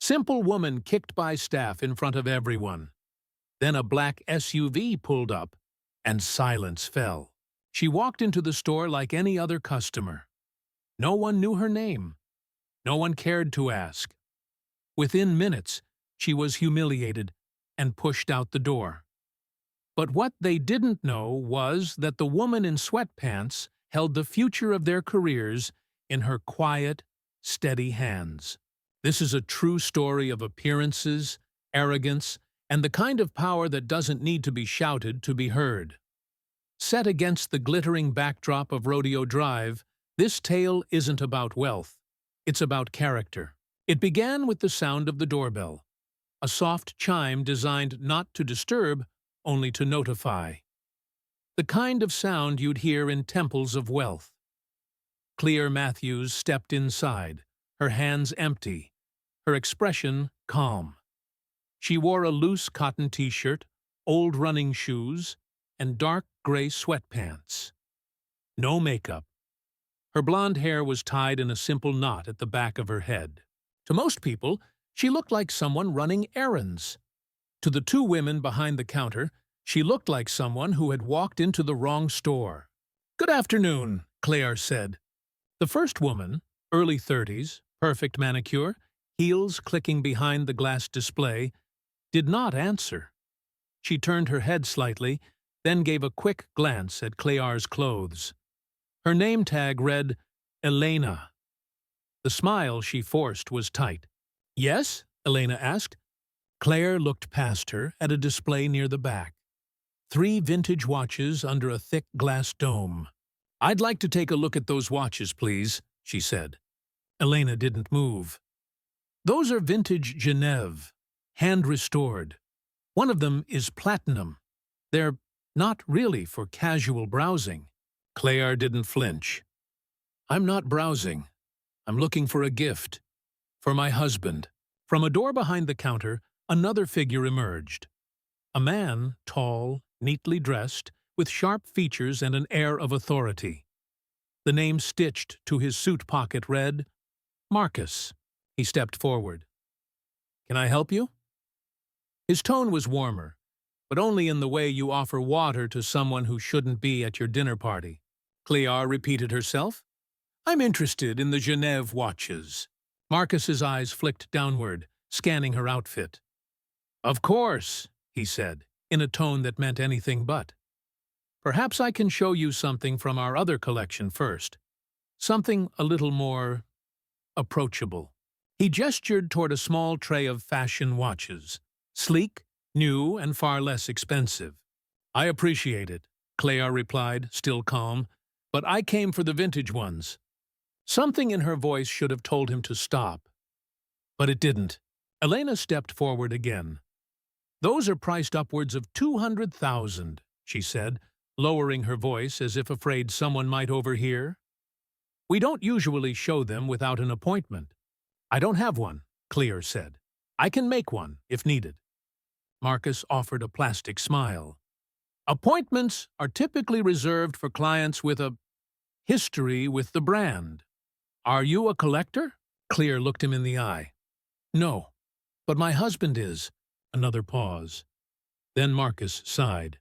Simple woman kicked by staff in front of everyone. Then a black SUV pulled up, and silence fell. She walked into the store like any other customer. No one knew her name. No one cared to ask. Within minutes, she was humiliated and pushed out the door. But what they didn't know was that the woman in sweatpants held the future of their careers in her quiet, steady hands. This is a true story of appearances, arrogance, and the kind of power that doesn't need to be shouted to be heard. Set against the glittering backdrop of Rodeo Drive, this tale isn't about wealth. It's about character. It began with the sound of the doorbell, a soft chime designed not to disturb, only to notify. The kind of sound you'd hear in temples of wealth. Clea Matthews stepped inside, her hands empty, her expression calm. She wore a loose cotton t-shirt, old running shoes, and dark gray sweatpants. No makeup. Her blonde hair was tied in a simple knot at the back of her head. To most people, she looked like someone running errands. To the two women behind the counter, she looked like someone who had walked into the wrong store. "Good afternoon," Claire said. The first woman, early 30s, perfect manicure, heels clicking behind the glass display, did not answer. She turned her head slightly, then gave a quick glance at Claire's clothes. Her name tag read, Elena. The smile she forced was tight. "Yes?" Elena asked. Claire looked past her at a display near the back. 3 vintage watches under a thick glass dome. "I'd like to take a look at those watches, please," she said. Elena didn't move. "Those are vintage Genève, hand-restored. One of them is platinum. They're not really for casual browsing." Claire didn't flinch. "I'm not browsing. I'm looking for a gift. For my husband." From a door behind the counter, another figure emerged. A man, tall, neatly dressed, with sharp features and an air of authority. The name stitched to his suit pocket read, Marcus. He stepped forward. "Can I help you?" His tone was warmer, but only in the way you offer water to someone who shouldn't be at your dinner party. Claire repeated herself. "I'm interested in the Genève watches." Marcus's eyes flicked downward, scanning her outfit. "Of course," he said, in a tone that meant anything but. "Perhaps I can show you something from our other collection first. Something a little more approachable." He gestured toward a small tray of fashion watches. Sleek, new, and far less expensive. "I appreciate it," Claire replied, still calm, "but I came for the vintage ones." Something in her voice should have told him to stop. But it didn't. Elena stepped forward again. "Those are priced upwards of 200,000, she said, lowering her voice as if afraid someone might overhear. "We don't usually show them without an appointment." "I don't have one," Claire said. "I can make one, if needed." Marcus offered a plastic smile. "Appointments are typically reserved for clients with a history with the brand. Are you a collector?" Claire looked him in the eye. "No, but my husband is." Another pause. Then Marcus sighed.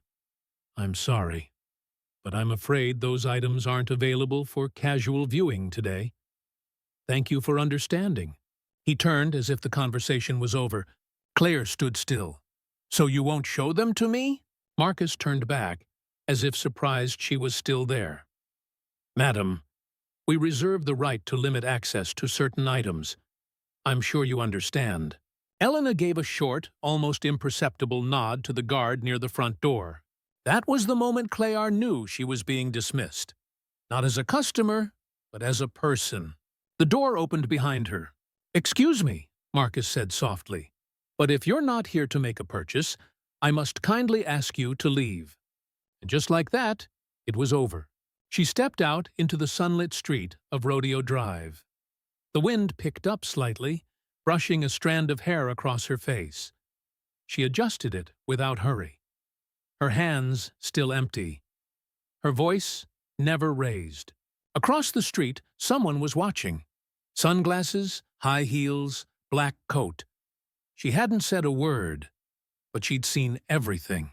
"I'm sorry, but I'm afraid those items aren't available for casual viewing today." "Thank you for understanding." He turned as if the conversation was over. Claire stood still. "So you won't show them to me?" Marcus turned back, as if surprised she was still there. "Madam, we reserve the right to limit access to certain items. I'm sure you understand." Elena gave a short, almost imperceptible nod to the guard near the front door. That was the moment Claire knew she was being dismissed. Not as a customer, but as a person. The door opened behind her. "Excuse me," Marcus said softly, "but if you're not here to make a purchase, I must kindly ask you to leave." And just like that, it was over. She stepped out into the sunlit street of Rodeo Drive. The wind picked up slightly, brushing a strand of hair across her face. She adjusted it without hurry. Her hands still empty. Her voice never raised. Across the street, someone was watching. Sunglasses, high heels, black coat. She hadn't said a word, but she'd seen everything.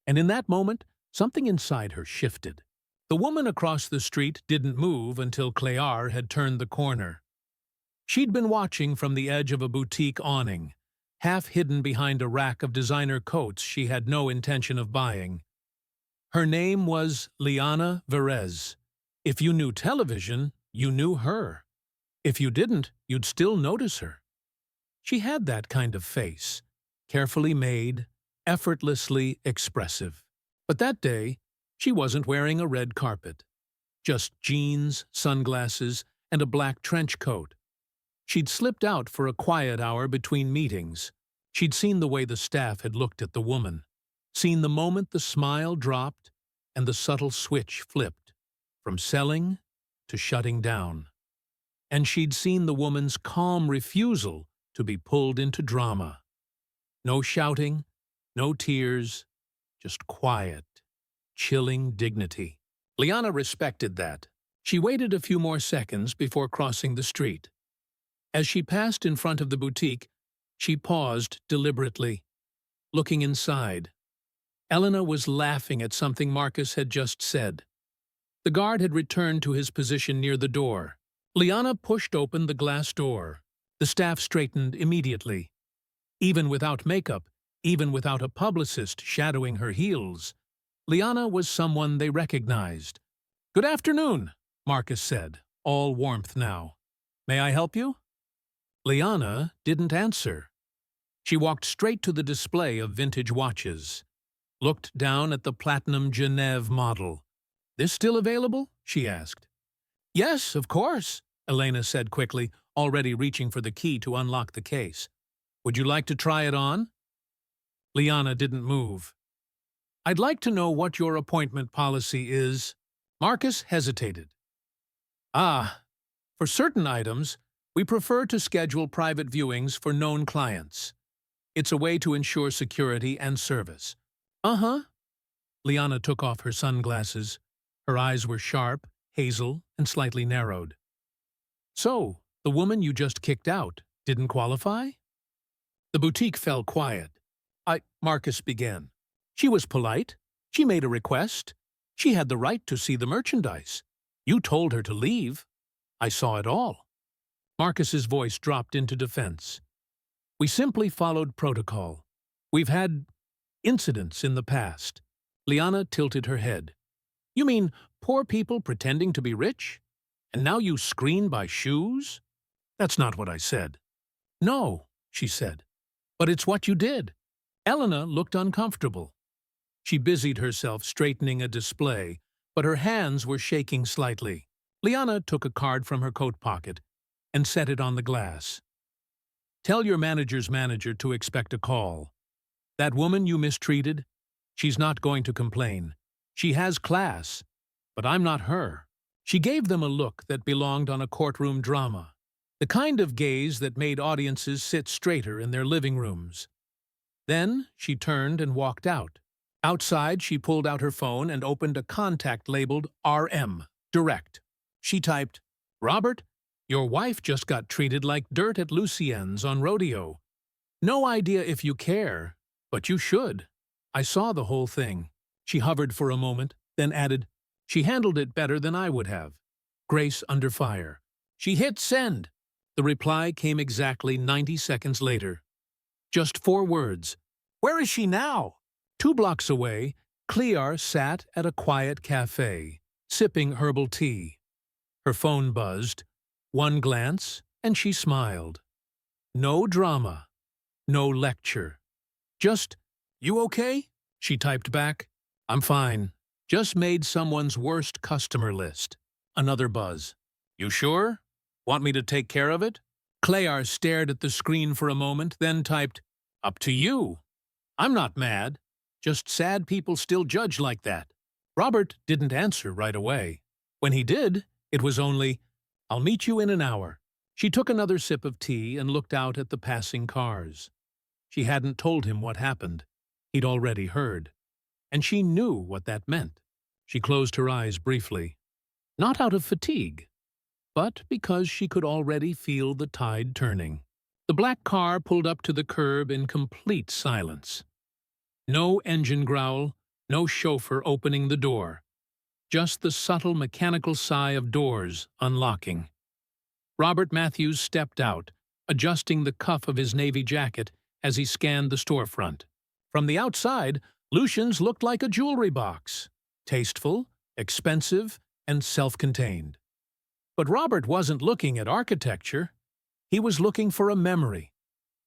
And in that moment, something inside her shifted. The woman across the street didn't move until Claire had turned the corner. She'd been watching from the edge of a boutique awning, half hidden behind a rack of designer coats she had no intention of buying. Her name was Liana Verez. If you knew television, you knew her. If you didn't, you'd still notice her. She had that kind of face, carefully made, effortlessly expressive. But that day, she wasn't wearing a red carpet. Just jeans, sunglasses, and a black trench coat. She'd slipped out for a quiet hour between meetings. She'd seen the way the staff had looked at the woman, seen the moment the smile dropped and the subtle switch flipped, from selling to shutting down. And she'd seen the woman's calm refusal to be pulled into drama. No shouting, no tears, just quiet, chilling dignity. Liana respected that. She waited a few more seconds before crossing the street. As she passed in front of the boutique, she paused deliberately, looking inside. Elena was laughing at something Marcus had just said. The guard had returned to his position near the door. Liana pushed open the glass door. The staff straightened immediately. Even without makeup, even without a publicist shadowing her heels, Liana was someone they recognized. "Good afternoon," Marcus said, all warmth now. "May I help you?" Liana didn't answer. She walked straight to the display of vintage watches, looked down at the platinum Genève model. "This still available?" she asked. "Yes, of course," Elena said quickly, already reaching for the key to unlock the case. "Would you like to try it on?" Liana didn't move. "I'd like to know what your appointment policy is." Marcus hesitated. For certain items, we prefer to schedule private viewings for known clients. It's a way to ensure security and service." Liana took off her sunglasses. Her eyes were sharp, hazel, and slightly narrowed. "So, the woman you just kicked out didn't qualify?" The boutique fell quiet. Marcus began. "She was polite. She made a request. She had the right to see the merchandise. You told her to leave. I saw it all." Marcus's voice dropped into defense. "We simply followed protocol. We've had incidents in the past." Liana tilted her head. "You mean poor people pretending to be rich? And now you screen by shoes?" "That's not what I said." "No," she said. "But it's what you did." Elena looked uncomfortable. She busied herself straightening a display, but her hands were shaking slightly. Liana took a card from her coat pocket and set it on the glass. "Tell your manager's manager to expect a call. That woman you mistreated, she's not going to complain. She has class, but I'm not her." She gave them a look that belonged on a courtroom drama, the kind of gaze that made audiences sit straighter in their living rooms. Then she turned and walked out. Outside, she pulled out her phone and opened a contact labeled RM, Direct. She typed, "Robert, your wife just got treated like dirt at Lucien's on rodeo. No idea if you care, but you should. I saw the whole thing." She hovered for a moment, then added, "She handled it better than I would have." Grace under fire. She hit send. The reply came exactly 90 seconds later. Just 4 words. "Where is she now?" 2 blocks away, Claire sat at a quiet cafe, sipping herbal tea. Her phone buzzed. One glance, and she smiled. No drama. No lecture. Just, "You okay?" she typed back. "I'm fine. Just made someone's worst customer list." Another buzz. "You sure? Want me to take care of it?" Claire stared at the screen for a moment, then typed, "Up to you. I'm not mad. Just sad people still judge like that." Robert didn't answer right away. When he did, it was only, "I'll meet you in an hour." She took another sip of tea and looked out at the passing cars. She hadn't told him what happened. He'd already heard. And she knew what that meant. She closed her eyes briefly. Not out of fatigue, but because she could already feel the tide turning. The black car pulled up to the curb in complete silence. No engine growl, no chauffeur opening the door. Just the subtle mechanical sigh of doors unlocking. Robert Matthews stepped out, adjusting the cuff of his navy jacket as he scanned the storefront. From the outside, Lucian's looked like a jewelry box. Tasteful, expensive, and self-contained. But Robert wasn't looking at architecture. He was looking for a memory,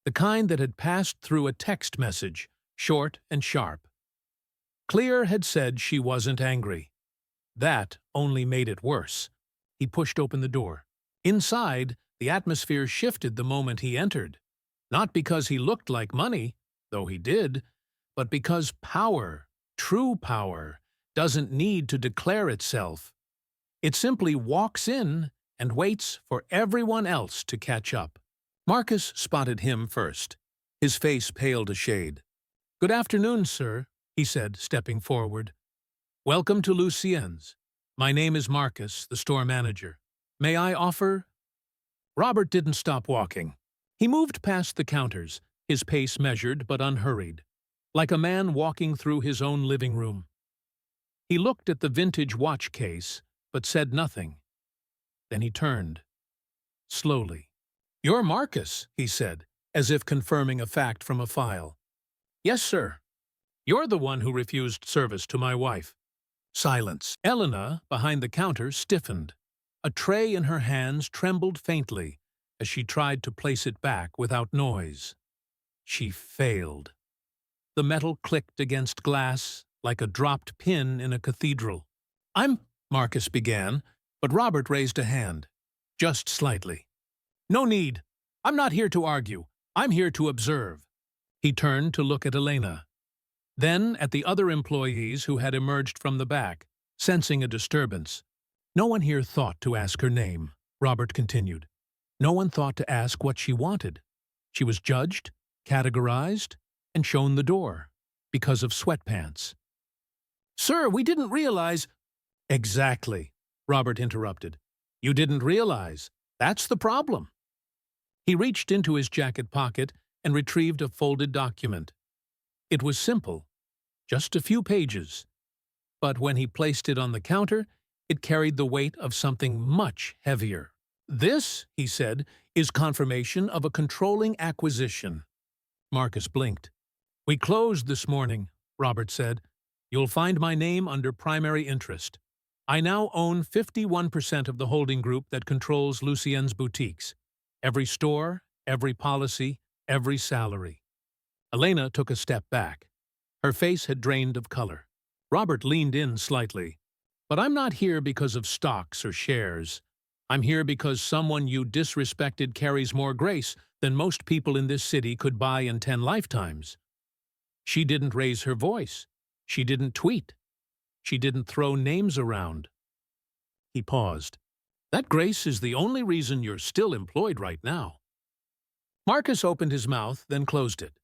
the kind that had passed through a text message, short and sharp. Clear had said she wasn't angry. That only made it worse. He pushed open the door. Inside, the atmosphere shifted the moment he entered. Not because he looked like money, though he did, but because power, true power, doesn't need to declare itself. It simply walks in and waits for everyone else to catch up. Marcus spotted him first. His face paled a shade. "Good afternoon, sir," he said, stepping forward. "Welcome to Lucien's. My name is Marcus, the store manager. May I offer—" Robert didn't stop walking. He moved past the counters, his pace measured but unhurried, like a man walking through his own living room. He looked at the vintage watch case, but said nothing. Then he turned. Slowly. "You're Marcus," he said, as if confirming a fact from a file. "Yes, sir. You're the one who refused service to my wife." Silence. Elena, behind the counter, stiffened. A tray in her hands trembled faintly as she tried to place it back without noise. She failed. The metal clicked against glass like a dropped pin in a cathedral. Marcus began, but Robert raised a hand. Just slightly. "No need. I'm not here to argue. I'm here to observe." He turned to look at Elena. Then at the other employees who had emerged from the back, sensing a disturbance. "No one here thought to ask her name," Robert continued. "No one thought to ask what she wanted. She was judged, categorized, and shown the door, because of sweatpants." "Sir, we didn't realize—" "Exactly," Robert interrupted. "You didn't realize. That's the problem." He reached into his jacket pocket and retrieved a folded document. It was simple, just a few pages. But when he placed it on the counter, it carried the weight of something much heavier. "This," he said, "is confirmation of a controlling acquisition." Marcus blinked. "We closed this morning," Robert said. "You'll find my name under primary interest. I now own 51% of the holding group that controls Lucien's boutiques. Every store, every policy, every salary." Elena took a step back. Her face had drained of color. Robert leaned in slightly. "But I'm not here because of stocks or shares. I'm here because someone you disrespected carries more grace than most people in this city could buy in 10 lifetimes. She didn't raise her voice. She didn't tweet. She didn't throw names around." He paused. "That grace is the only reason you're still employed right now." Marcus opened his mouth, then closed it.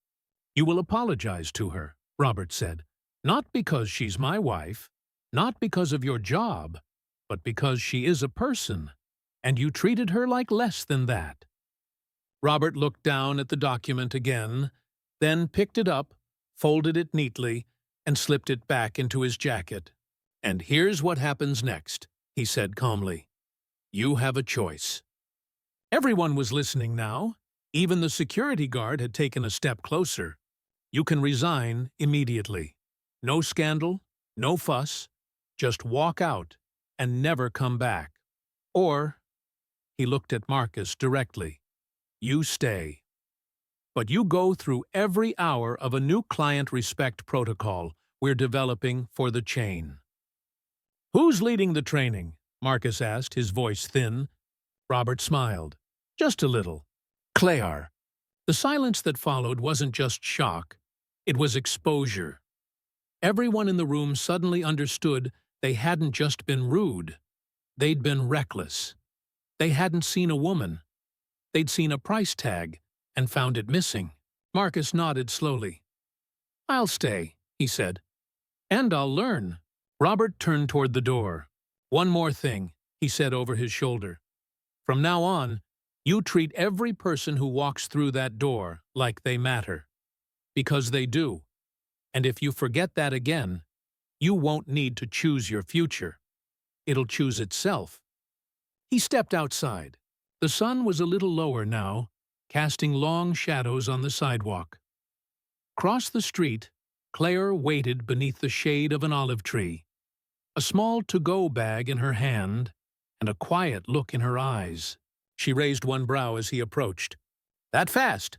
"You will apologize to her," Robert said. "Not because she's my wife, not because of your job, but because she is a person, and you treated her like less than that." Robert looked down at the document again, then picked it up, folded it neatly, and slipped it back into his jacket. "And here's what happens next," he said calmly. "You have a choice." Everyone was listening now. Even the security guard had taken a step closer. "You can resign immediately. No scandal, no fuss. Just walk out and never come back. Or," he looked at Marcus directly, "you stay. But you go through every hour of a new client respect protocol we're developing for the chain." "Who's leading the training?" Marcus asked, his voice thin. Robert smiled. "Just a little. Claire." The silence that followed wasn't just shock. It was exposure. Everyone in the room suddenly understood they hadn't just been rude. They'd been reckless. They hadn't seen a woman. They'd seen a price tag and found it missing. Marcus nodded slowly. "I'll stay," he said. "And I'll learn." Robert turned toward the door. "One more thing," he said over his shoulder. "From now on, You treat every person who walks through that door like they matter. Because they do. And if you forget that again, you won't need to choose your future. It'll choose itself. He stepped outside. The sun was a little lower now, casting long shadows on the sidewalk. Across the street, Claire waited beneath the shade of an olive tree, a small to-go bag in her hand and a quiet look in her eyes. She raised one brow as he approached. "That fast?"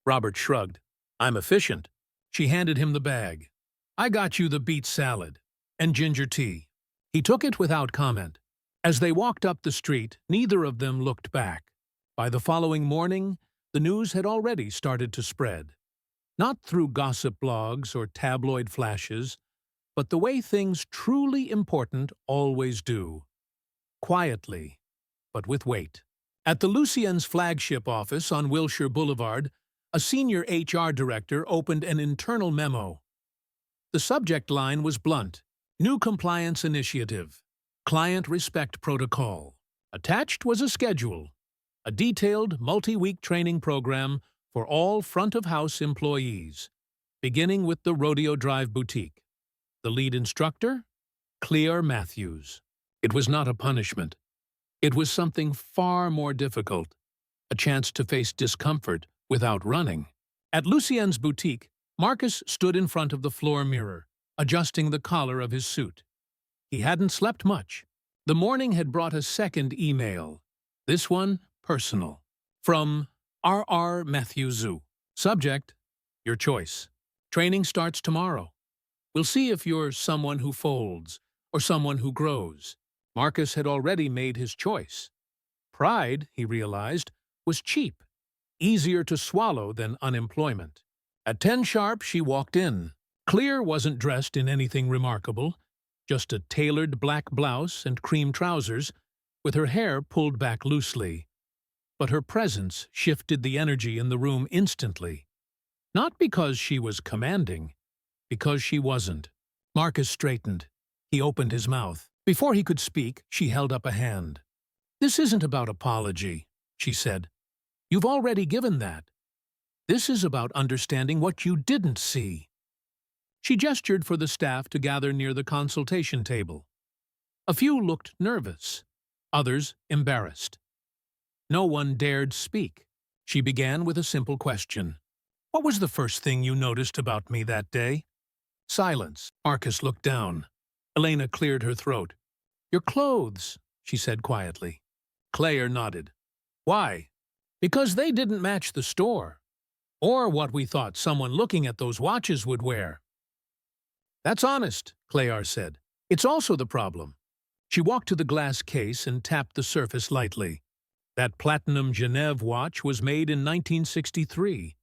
Robert shrugged. "I'm efficient." She handed him the bag. "I got you the beet salad and ginger tea." He took it without comment. As they walked up the street, neither of them looked back. By the following morning, the news had already started to spread. Not through gossip blogs or tabloid flashes, but the way things truly important always do. Quietly, but with weight. At the Lucien's flagship office on Wilshire Boulevard, a senior HR director opened an internal memo. The subject line was blunt: New Compliance Initiative. Client Respect Protocol. Attached was a schedule, a detailed multi-week training program for all front-of-house employees, beginning with the Rodeo Drive boutique. The lead instructor? Claire Matthews. It was not a punishment. It was something far more difficult, a chance to face discomfort without running. At Lucien's boutique, Marcus stood in front of the floor mirror, adjusting the collar of his suit. He hadn't slept much. The morning had brought a second email, this one personal, from R.R. Matthewsu. Subject: Your choice. Training starts tomorrow. We'll see if you're someone who folds or someone who grows. Marcus had already made his choice. Pride, he realized, was cheap, easier to swallow than unemployment. At 10 sharp, she walked in. Claire wasn't dressed in anything remarkable, just a tailored black blouse and cream trousers, with her hair pulled back loosely. But her presence shifted the energy in the room instantly. Not because she was commanding, because she wasn't. Marcus straightened. He opened his mouth. Before he could speak, she held up a hand. "This isn't about apology," she said. "You've already given that. This is about understanding what you didn't see." She gestured for the staff to gather near the consultation table. A few looked nervous, others embarrassed. No one dared speak. She began with a simple question. "What was the first thing you noticed about me that day?" Silence. Marcus looked down. Elena cleared her throat. "Your clothes," she said quietly. Claire nodded. "Why?" "Because they didn't match the store, or what we thought someone looking at those watches would wear." "That's honest," Claire said. "It's also the problem." She walked to the glass case and tapped the surface lightly. That platinum Genève watch was made in 1963.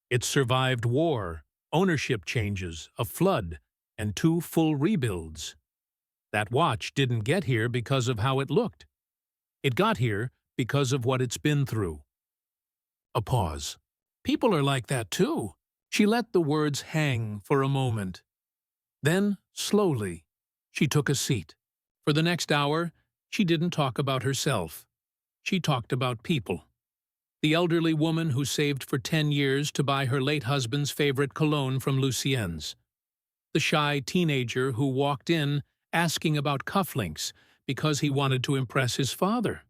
It survived war, ownership changes, a flood, and 2 full rebuilds. That watch didn't get here because of how it looked. It got here because of what it's been through. A pause. "People are like that too." She let the words hang for a moment. Then, slowly, she took a seat. For the next hour, she didn't talk about herself. She talked about people. The elderly woman who saved for 10 years to buy her late husband's favorite cologne from Lucien's. The shy teenager who walked in asking about cufflinks because he wanted to impress his father.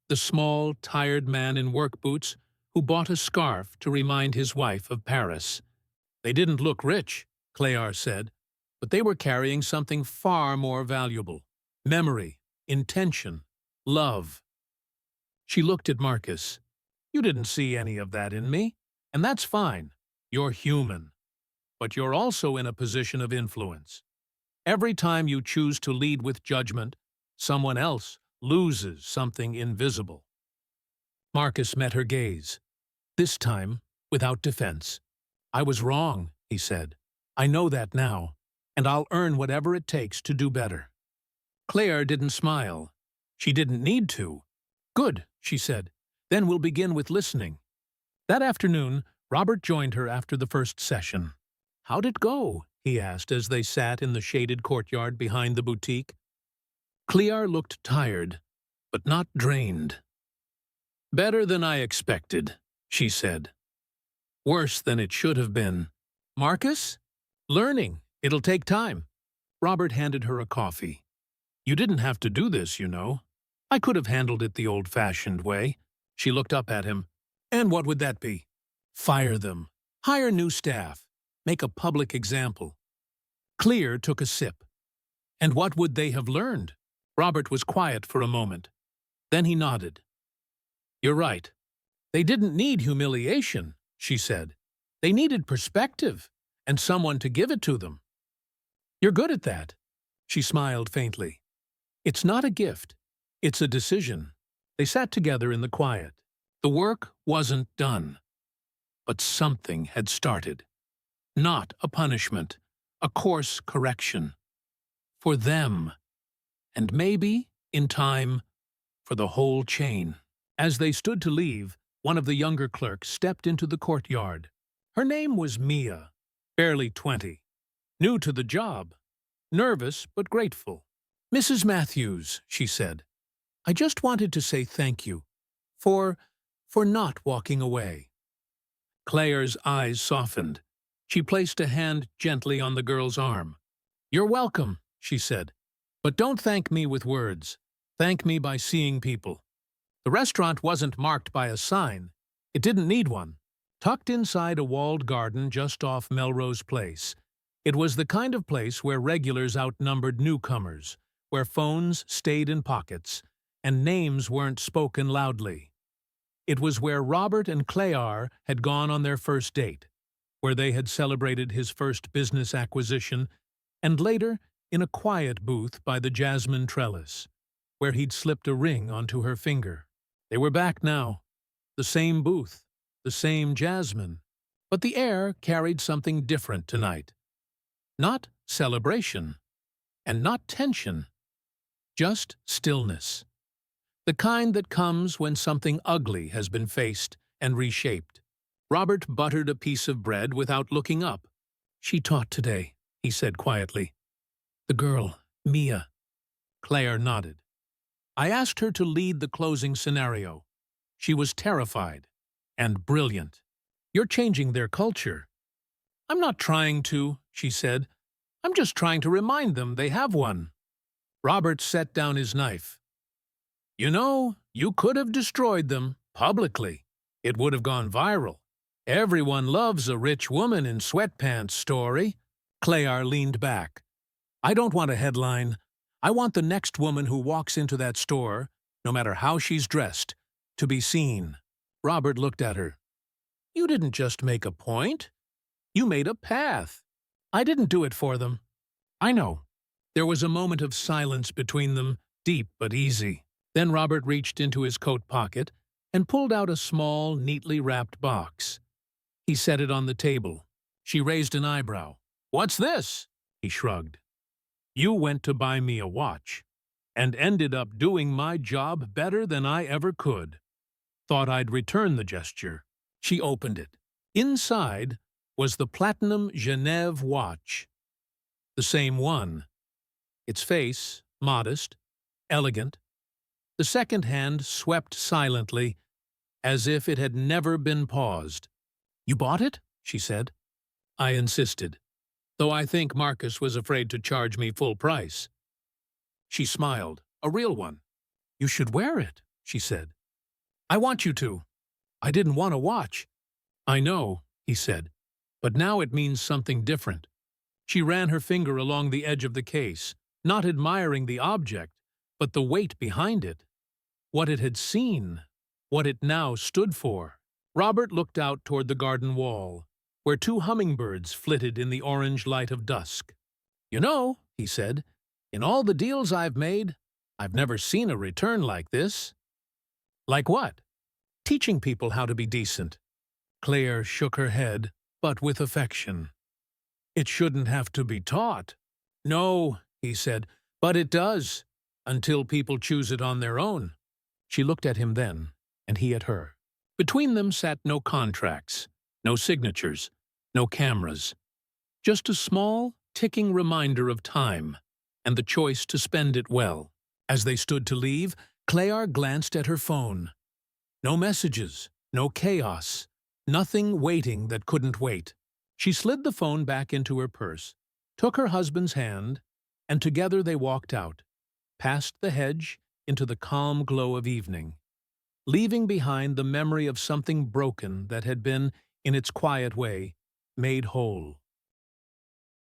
The small, tired man in work boots who bought a scarf to remind his wife of Paris. They didn't look rich, Claire said, but they were carrying something far more valuable. Memory, intention, love. She looked at Marcus. "You didn't see any of that in me, and that's fine. You're human. But you're also in a position of influence. Every time you choose to lead with judgment, someone else loses something invisible." Marcus met her gaze, this time without defense. "I was wrong," he said. "I know that now, and I'll earn whatever it takes to do better." Claire didn't smile. She didn't need to. "Good," she said. "Then we'll begin with listening." That afternoon, Robert joined her after the first session. "How'd it go?" he asked as they sat in the shaded courtyard behind the boutique. Claire looked tired, but not drained. Better than I expected, she said. Worse than it should have been. Marcus? Learning. It'll take time. Robert handed her a coffee. You didn't have to do this, you know. I could have handled it the old-fashioned way. She looked up at him. And what would that be? Fire them. Hire new staff. Make a public example. Clear took a sip. And what would they have learned? Robert was quiet for a moment. Then he nodded. You're right. They didn't need humiliation, she said. They needed perspective and someone to give it to them. You're good at that. She smiled faintly. It's not a gift. It's a decision. They sat together in the quiet. The work wasn't done. But something had started. Not a punishment, a course correction. For them. And maybe, in time, for the whole chain. As they stood to leave, one of the younger clerks stepped into the courtyard. Her name was Mia, barely 20. New to the job. Nervous but grateful. Mrs. Matthews, she said, I just wanted to say thank you for not walking away. Claire's eyes softened. She placed a hand gently on the girl's arm. You're welcome, she said, but don't thank me with words. Thank me by seeing people. The restaurant wasn't marked by a sign. It didn't need one. Tucked inside a walled garden just off Melrose Place, it was the kind of place where regulars outnumbered newcomers, where phones stayed in pockets, and names weren't spoken loudly. It was where Robert and Claire had gone on their first date, where they had celebrated his first business acquisition, and later in a quiet booth by the jasmine trellis, where he'd slipped a ring onto her finger. They were back now. The same booth, the same jasmine, but the air carried something different tonight. Not celebration, and not tension, just stillness. The kind that comes when something ugly has been faced and reshaped. Robert buttered a piece of bread without looking up. She taught today, he said quietly. The girl, Mia. Claire nodded. I asked her to lead the closing scenario. She was terrified and brilliant. You're changing their culture. I'm not trying to, she said. I'm just trying to remind them they have one. Robert set down his knife. You know, you could have destroyed them, publicly. It would have gone viral. Everyone loves a rich woman in sweatpants story. Claire leaned back. I don't want a headline. I want the next woman who walks into that store, no matter how she's dressed, to be seen. Robert looked at her. You didn't just make a point. You made a path. I didn't do it for them. I know. There was a moment of silence between them, deep but easy. Then Robert reached into his coat pocket and pulled out a small, neatly wrapped box. He set it on the table. She raised an eyebrow. What's this? He shrugged. You went to buy me a watch, and ended up doing my job better than I ever could. Thought I'd return the gesture. She opened it. Inside was the platinum Genève watch. The same one. Its face, modest, elegant. The second hand swept silently, as if it had never been paused. You bought it? She said. I insisted, though I think Marcus was afraid to charge me full price. She smiled, a real one. You should wear it, she said. I want you to. I didn't want a watch. I know, he said, but now it means something different. She ran her finger along the edge of the case, not admiring the object, but the weight behind it. What it had seen, what it now stood for. Robert looked out toward the garden wall, where 2 hummingbirds flitted in the orange light of dusk. You know, he said, in all the deals I've made, I've never seen a return like this. Like what? Teaching people how to be decent. Claire shook her head, but with affection. It shouldn't have to be taught. No, he said, but it does, until people choose it on their own. She looked at him then, and he at her. Between them sat no contracts, no signatures, no cameras. Just a small, ticking reminder of time, and the choice to spend it well. As they stood to leave, Claire glanced at her phone. No messages, no chaos, nothing waiting that couldn't wait. She slid the phone back into her purse, took her husband's hand, and together they walked out, past the hedge into the calm glow of evening, leaving behind the memory of something broken that had been, in its quiet way, made whole.